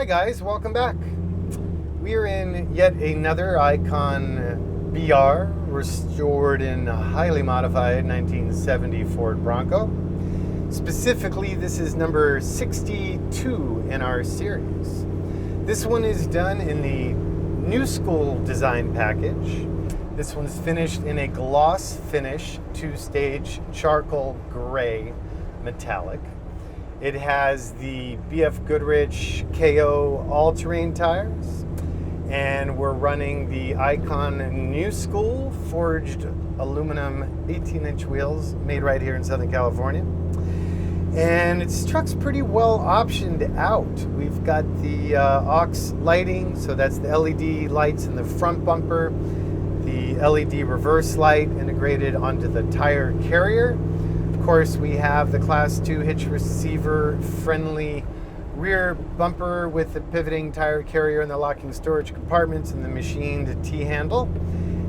Hi guys, welcome back. We're in yet another Icon BR, restored in a highly modified 1970 Ford Bronco. Specifically, this is number 62 in our series. This one is done in the new school design package. This one's finished in a gloss finish, two-stage charcoal gray metallic. It has the BF Goodrich KO all-terrain tires, and we're running the Icon New School forged aluminum 18-inch wheels made right here in Southern California. And this truck's pretty well optioned out. We've got the aux lighting, so that's the LED lights in the front bumper, the LED reverse light integrated onto the tire carrier. Of course, we have the Class 2 hitch receiver friendly rear bumper with the pivoting tire carrier and the locking storage compartments and the machined T-handle.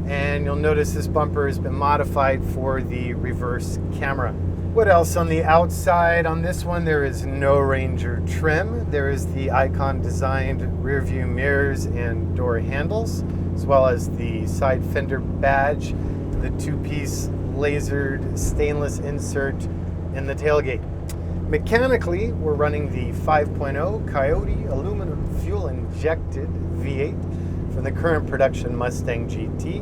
And you'll notice this bumper has been modified for the reverse camera. What else on the outside on this one? There is no Ranger trim. There is the Icon designed rear view mirrors and door handles, as well as the side fender badge, the two-piece lasered stainless insert in the tailgate. Mechanically, we're running the 5.0 Coyote aluminum fuel injected V8 from the current production Mustang GT,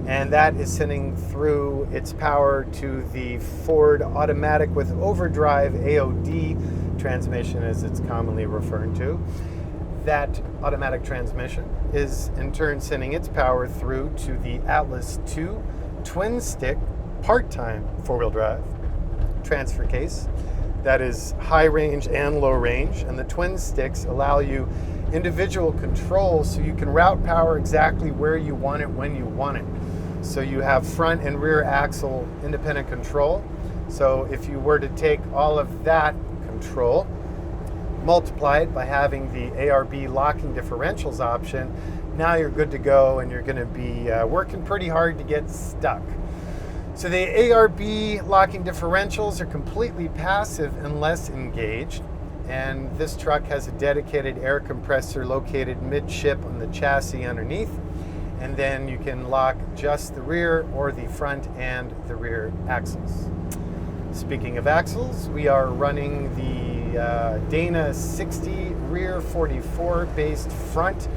and that is sending through its power to the Ford automatic with overdrive AOD transmission, as it's commonly referred to. That automatic transmission is in turn sending its power through to the Atlas 2 twin stick part-time four-wheel drive transfer case that is high range and low range, and the twin sticks allow you individual control so you can route power exactly where you want it when you want it. So you have front and rear axle independent control. So if you were to take all of that control, multiply it by having the ARB locking differentials option, now you're good to go, and you're going to be working pretty hard to get stuck. So the ARB locking differentials are completely passive unless engaged, and this truck has a dedicated air compressor located midship on the chassis underneath, and then you can lock just the rear or the front and the rear axles. Speaking of axles, we are running the Dana 60 rear 44 based front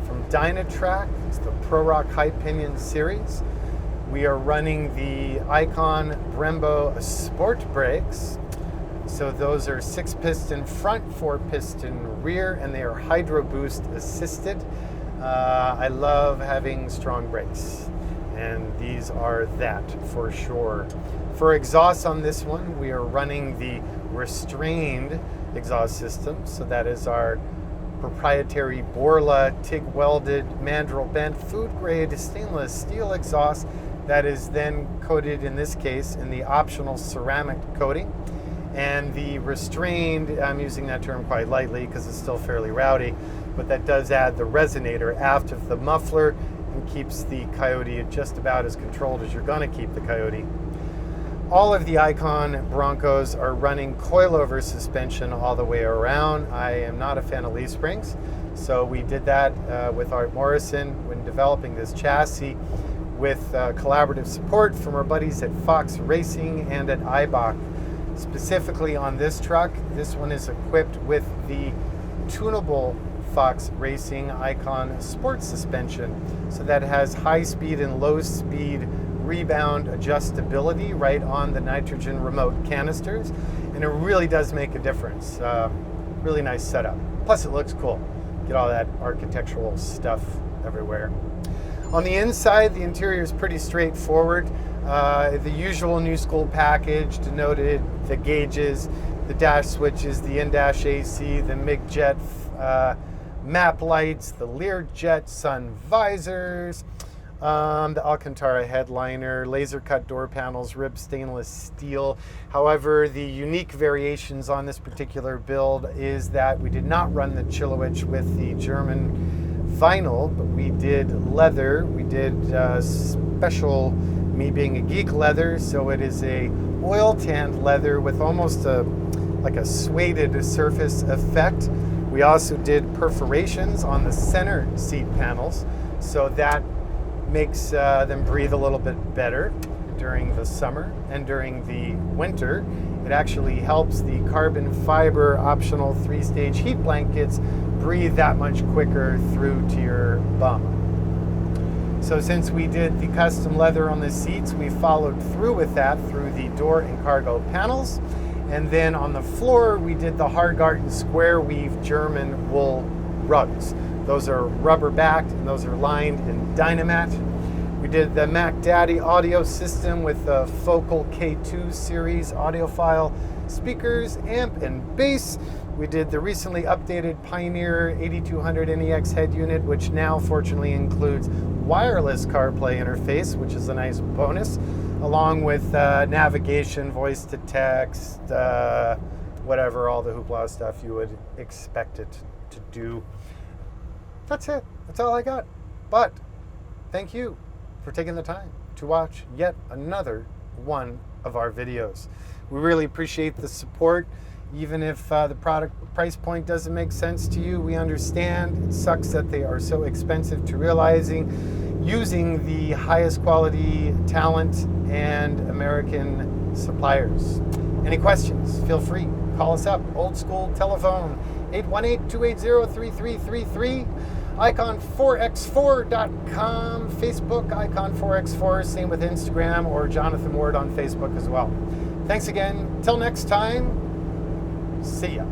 from Dynatrac. It's the Pro Rock High Pinion series. We are running the Icon Brembo Sport brakes. So those are 6-piston front, 4-piston rear, and they are Hydro Boost assisted. I love having strong brakes, and these are that for sure. For exhaust on this one, we are running the restrained exhaust system. So that is our proprietary Borla TIG welded mandrel bent food grade stainless steel exhaust that is then coated, in this case, in the optional ceramic coating. And the restrained, I'm using that term quite lightly because it's still fairly rowdy, but that does add the resonator aft of the muffler and keeps the Coyote just about as controlled as you're going to keep the Coyote. All of the Icon Broncos are running coilover suspension all the way around. I am not a fan of leaf springs, so we did that with Art Morrison when developing this chassis, with collaborative support from our buddies at Fox Racing and at Eibach. Specifically on this truck, this one is equipped with the tunable Fox Racing Icon Sport suspension. So that has high speed and low speed rebound adjustability right on the nitrogen remote canisters, and it really does make a difference. Really nice setup. Plus it looks cool. Get all that architectural stuff everywhere. On the inside, the interior is pretty straightforward. The usual new school package denoted the gauges, the dash switches, the in-dash AC, the MIG jet map lights, the Learjet sun visors, the Alcantara headliner, laser cut door panels, ribbed stainless steel. However, the unique variations on this particular build is that we did not run the Chilowich with the German vinyl, but we did leather. We did special, me being a geek, leather, so it is a oil tanned leather with almost like a suede surface effect We also did perforations on the center seat panels, so that makes them breathe a little bit better during the summer, and during the winter it actually helps the carbon fiber optional 3-stage heat blankets breathe that much quicker through to your bum. So since we did the custom leather on the seats, we followed through with that through the door and cargo panels. And then on the floor, we did the Hargarten square weave German wool rugs. Those are rubber backed and those are lined in Dynamat. We did the Mac Daddy audio system with the Focal K2 series audiophile speakers, amp, and bass. We did the recently updated Pioneer 8200 NEX head unit, which now fortunately includes wireless CarPlay interface, which is a nice bonus, along with navigation, voice to text, whatever, all the hoopla stuff you would expect it to do. That's it. That's all I got. But thank you for taking the time to watch yet another one of our videos. We really appreciate the support. Even if the product price point doesn't make sense to you, we understand. It sucks that they are so expensive to using the highest quality talent and American suppliers. Any questions? Feel free. Call us up. Old school telephone, 818-280-3333. Icon4x4.com, Facebook, Icon4x4, same with Instagram, or Jonathan Ward on Facebook as well. Thanks again. Till next time, see ya.